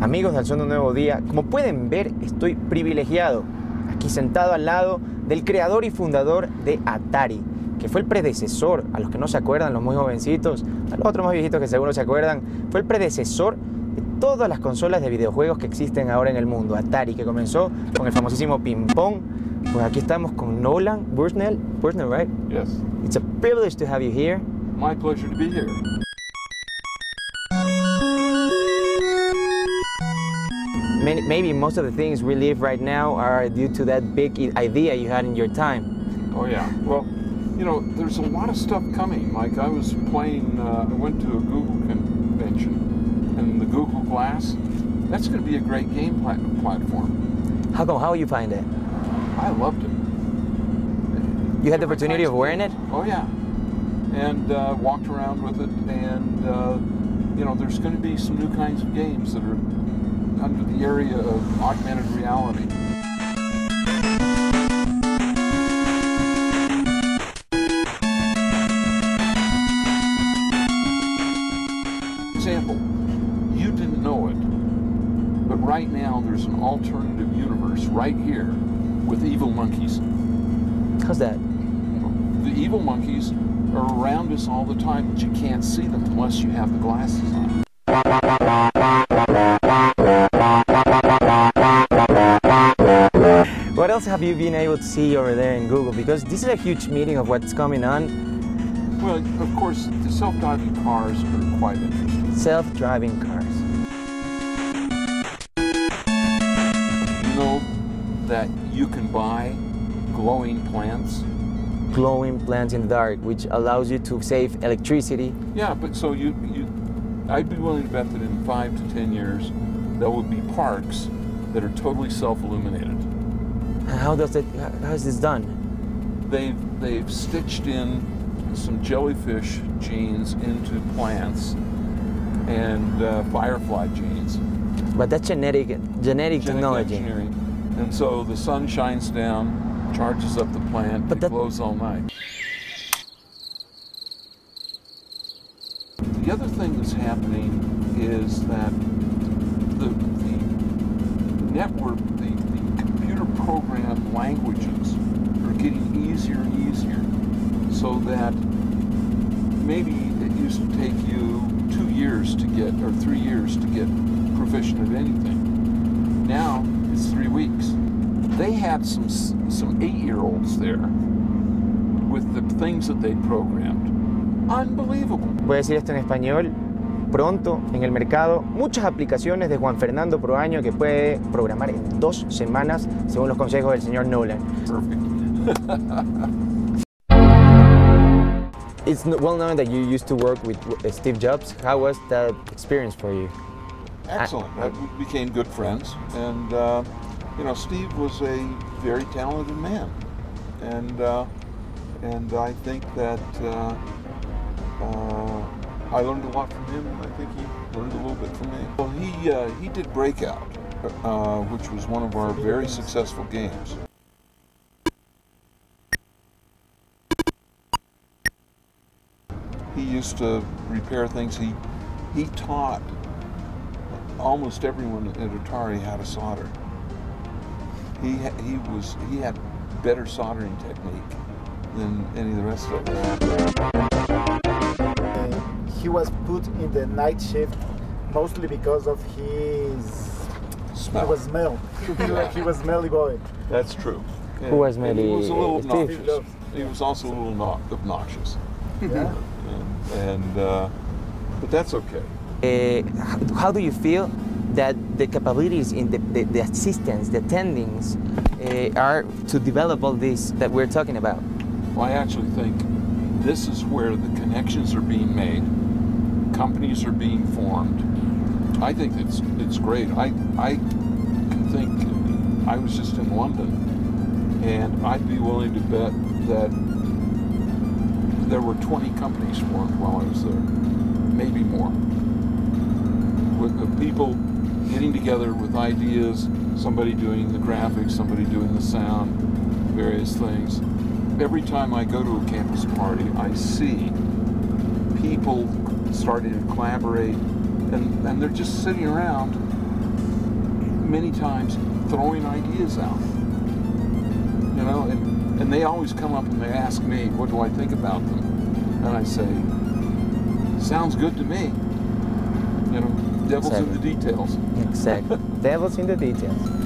Amigos del Son de un Nuevo Día, como pueden ver, estoy privilegiado, aquí sentado al lado del creador y fundador de Atari, que fue el predecesor, a los que no se acuerdan, los muy jovencitos, a los otros más viejitos que seguro se acuerdan, fue el predecesor de todas las consolas de videojuegos que existen ahora en el mundo. Atari, que comenzó con el famosísimo ping-pong. Pues aquí estamos con Nolan Bushnell, right? Yes. It's a privilege to have you here. My pleasure to be here. Maybe most of the things we live right now are due to that big idea you had in your time. Oh yeah, well, you know, there's a lot of stuff coming. Like I was playing, I went to a Google convention, and the Google Glass, that's going to be a great game platform. How come? How you find it? I loved it. You had the opportunity of wearing it? Oh yeah, and walked around with it, and you know, there's going to be some new kinds of games that are under the area of augmented reality. Example, you didn't know it, but right now there's an alternative universe right here with evil monkeys. How's that? The evil monkeys are around us all the time, but you can't see them unless you have the glasses on. What else have you been able to see over there in Google? Because this is a huge meeting of what's coming on. Well, of course, the self-driving cars are quite interesting. Self-driving cars. You know that you can buy glowing plants? Glowing plants in the dark, which allows you to save electricity. Yeah, but so I'd be willing to bet that in 5 to 10 years, there will be parks that are totally self-illuminated. How is this done? They've stitched in some jellyfish genes into plants and firefly genes. But that's genetic technology. Engineering. And so the sun shines down, charges up the plant, but it glows all night. The other thing that's happening is that the network, the computer program languages are getting easier and easier, so that maybe it used to take you 2 years to get, or 3 years to get proficient at anything. Now it's 3 weeks. They had some 8-year-olds there with the things that they programmed. Unbelievable. Voy a decir esto en español. Pronto en el mercado muchas aplicaciones de Juan Fernando por año que puede programar en 2 semanas según los consejos del señor Nolan. It's well known that you used to work with Steve Jobs. How was that experience for you? Excellent. We became good friends, and you know, Steve was a very talented man, and I think that I learned a lot from him, and I think he learned a little bit from me. Well, he did Breakout, which was one of our very successful games. He used to repair things. He taught almost everyone at Atari how to solder. He had better soldering technique than any of the rest of us. He was put in the night shift mostly because of his smell. He was smell. He was smelly boy. That's true. Yeah. Who was smelly? He was a little obnoxious. He was also a little obnoxious. Yeah. But that's okay. How do you feel that the capabilities in the assistants, the attendings, are to develop all this that we're talking about? Well, I actually think this is where the connections are being made. Companies are being formed. I think it's great. I can think, I was just in London, and I'd be willing to bet that there were 20 companies formed while I was there, maybe more. With the people getting together with ideas, somebody doing the graphics, somebody doing the sound, various things. Every time I go to a campus party, I see people starting to collaborate, and they're just sitting around many times throwing ideas out. You know, and they always come up and they ask me, what do I think about them? And I say, sounds good to me. You know, devil's in the details. Exactly. Devil's in the details.